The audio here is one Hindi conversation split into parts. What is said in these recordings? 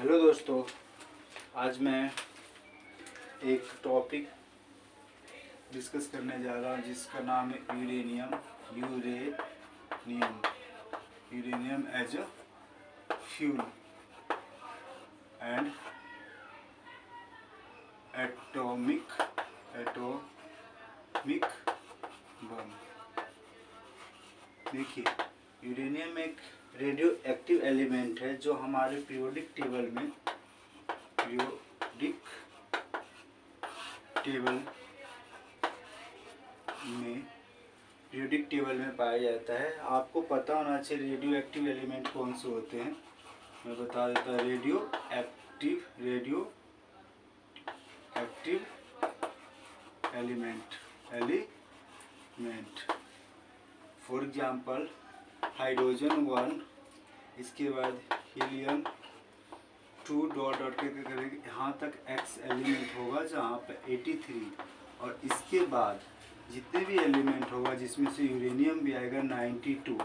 हेलो दोस्तों, आज मैं एक टॉपिक डिस्कस करने जा रहा हूँ जिसका नाम है uranium as a fuel and atomic bomb. देखिए, यूरेनियम एक रेडियो एक्टिव एलिमेंट है जो हमारे पीरियोडिक टेबल में पाया जाता है। आपको पता होना चाहिए रेडियो एक्टिव एलिमेंट कौन से होते हैं। मैं बता देता हूँ। Radio active element for example hydrogen 1, इसके बाद हीलियम 2 डॉट के यहाँ तक एक्स एलिमेंट होगा जहाँ पे 83, और इसके बाद जितने भी एलिमेंट होगा जिसमें से यूरेनियम भी आएगा 92,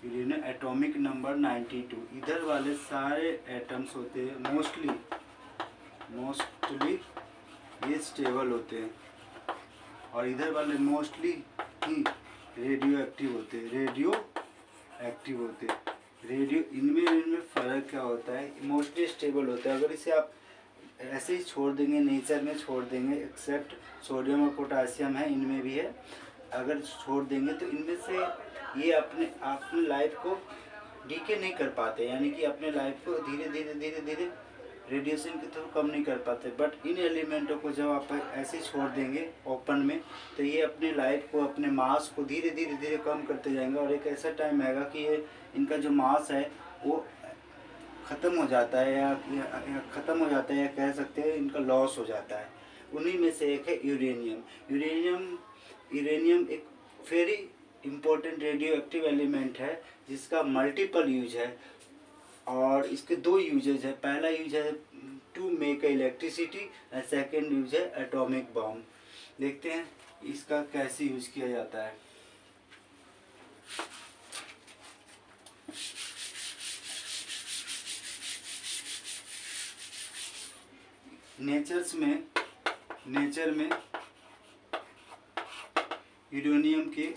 यूरेनियम एटॉमिक नंबर 92। इधर वाले सारे एटम्स होते हैं मोस्टली ये स्टेबल होते हैं, और इधर वाले मोस्टली ही रेडियो एक्टिव होते हैं। इनमें फ़र्क क्या होता है? मोस्टली स्टेबल होता है। अगर इसे आप ऐसे ही छोड़ देंगे, नेचर में छोड़ देंगे, एक्सेप्ट सोडियम और पोटासियम है, इनमें भी है, अगर छोड़ देंगे तो इनमें से ये अपने लाइफ को डीके नहीं कर पाते, यानी कि अपने लाइफ को धीरे धीरे रेडिएशन के थ्रू कम नहीं कर पाते। बट इन एलिमेंटों को जब आप ऐसे छोड़ देंगे ओपन में, तो ये अपने लाइफ को, अपने मास को धीरे धीरे कम करते जाएंगे, और एक ऐसा टाइम आएगा कि ये इनका जो मास है वो ख़त्म हो जाता है या कह सकते हैं इनका लॉस हो जाता है। उन्हीं में से एक है यूरेनियम एक very important radio active element है जिसका मल्टीपल यूज है, और इसके 2 यूजेज है। पहला यूज है to make electricity and second use है एटॉमिक बॉम्ब। देखते हैं इसका कैसे यूज किया जाता है। नेचर में यूरेनियम के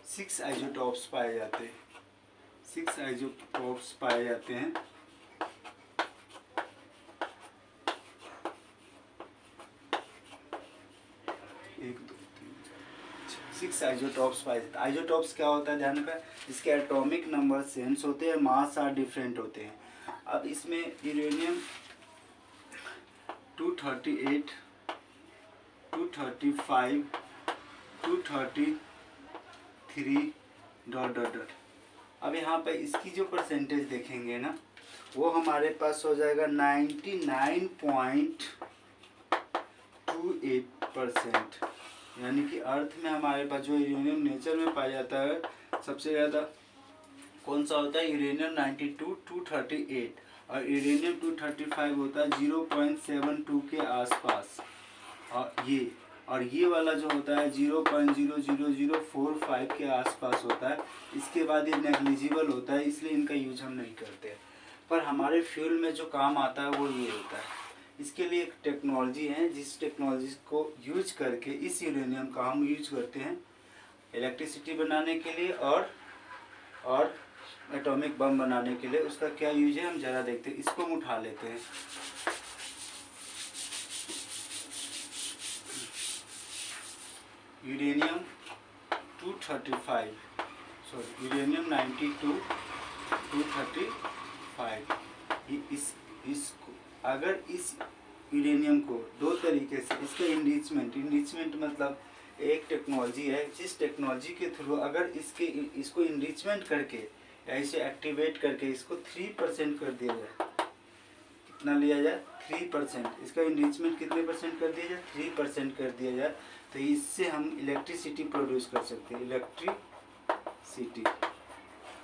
6 आइसोटॉप्स पाए जाते हैं। 6 आइसोटॉप्स पाए जाते हैं। आइसोटॉप्स क्या होता है, ध्यान रखना। इसके एटॉमिक नंबर सेम्स होते हैं, मास आर डिफरेंट होते हैं। अब इसमें यूरेनियम 238, 235, 233 ... अब यहाँ पे इसकी जो परसेंटेज देखेंगे ना, वो हमारे पास हो जाएगा 99.28%। यानी कि अर्थ में हमारे पास जो यूरेनियम नेचर में पाया जाता है सबसे ज़्यादा कौन सा होता है? यूरेनियम 92, 238, और यूरेनियम 235 होता है 0.72 के आसपास, और ये वाला जो होता है 0.00045 के आसपास होता है। इसके बाद ये नेग्लिजिबल होता है, इसलिए इनका यूज हम नहीं करते। पर हमारे फ्यूल में जो काम आता है वो ये होता है। इसके लिए एक टेक्नोलॉजी है, जिस टेक्नोलॉजी को यूज करके इस यूरेनियम का हम यूज करते हैं इलेक्ट्रिसिटी बनाने के लिए और एटॉमिक बम बनाने के लिए। उसका क्या यूज है हम ज़रा देखते हैं। इसको हम उठा लेते हैं। यूरेनियम 92, 235। इसको अगर इस यूरेनियम को 2 तरीके से, इसका इनरिचमेंट मतलब एक टेक्नोलॉजी है जिस टेक्नोलॉजी के थ्रू अगर इसको इनरिचमेंट करके या इसे एक्टिवेट करके इसको 3% कर दिया जाए। कितना लिया जाए? 3%। इसका इनरिचमेंट कितने % कर दिया जाए? 3% कर दिया जाए, तो इससे हम इलेक्ट्रिसिटी प्रोड्यूस कर सकते हैं, इलेक्ट्रिसिटी।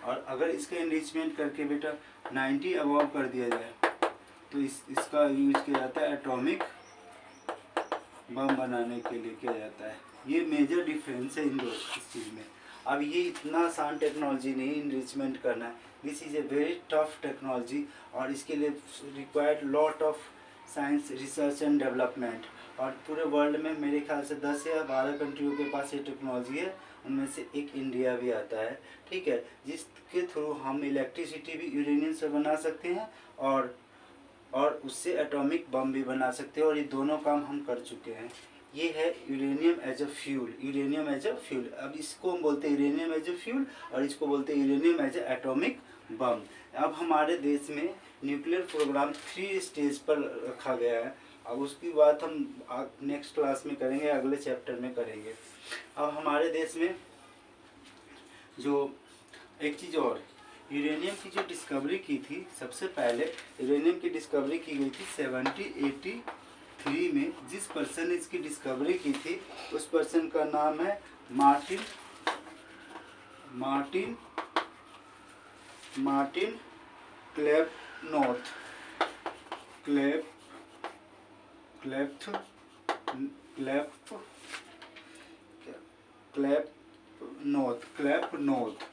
और अगर इसका इनरिचमेंट करके बेटा 90 अबव कर दिया जाए, तो इसका यूज किया जाता है एटॉमिक बम बनाने के लिए किया जाता है। ये मेजर डिफरेंस है इन दो इस चीज़ में। अब ये इतना आसान टेक्नोलॉजी नहीं इनरिचमेंट करना है, this is a very tough technology और इसके लिए required lot of science research and development. और पूरे वर्ल्ड में मेरे ख्याल से 10 या 12 कंट्रियों के पास ये टेक्नोलॉजी है, उनमें से एक इंडिया भी आता है, ठीक है, जिसके थ्रू हम इलेक्ट्रिसिटी भी यूरेनियम से बना सकते हैं और उससे एटॉमिक बम भी बना सकते हैं, और ये दोनों काम हम कर चुके हैं। ये है uranium as a fuel, uranium as a fuel. अब इसको हम बोलते हैं यूरेनियम एज अ फ्यूल और इसको बोलते हैं uranium as a atomic bomb. अब हमारे देश में न्यूक्लियर प्रोग्राम 3 स्टेज पर रखा गया है। अब उसकी बात हम नेक्स्ट क्लास में करेंगे, अगले चैप्टर में करेंगे। अब हमारे देश में जो एक चीज़ और, यूरेनियम की जो डिस्कवरी की थी, सबसे पहले यूरेनियम की डिस्कवरी की गई थी 1783 में। जिस पर्सन ने इसकी डिस्कवरी की थी उस पर्सन का नाम है मार्टिन क्लैपनोथ।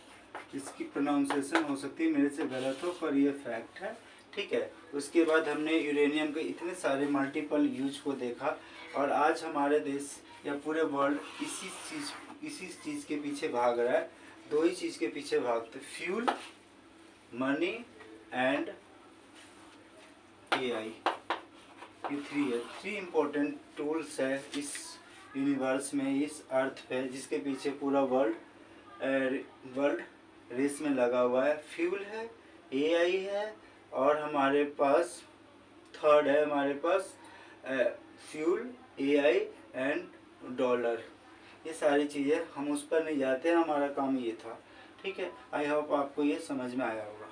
इसकी प्रोनाउंसिएशन हो सकती है मेरे से गलत हो, पर ये फैक्ट है, ठीक है। उसके बाद हमने यूरेनियम के इतने सारे मल्टीपल यूज को देखा, और आज हमारे देश या पूरे वर्ल्ड इसी चीज़ के पीछे भाग रहा है। 2 ही चीज़ के पीछे भागते, फ्यूल, मनी एंड AI। ये 3 इम्पोर्टेंट टूल्स है इस यूनिवर्स में, इस अर्थ पे, जिसके पीछे पूरा वर्ल्ड रेस में लगा हुआ है। फ्यूल है, AI है, और हमारे पास थर्ड है, हमारे पास फ्यूल, AI एंड डॉलर। ये सारी चीज़ें हम उस पर नहीं जाते हैं, हमारा काम ये था, ठीक है। आई होप आपको ये समझ में आया होगा।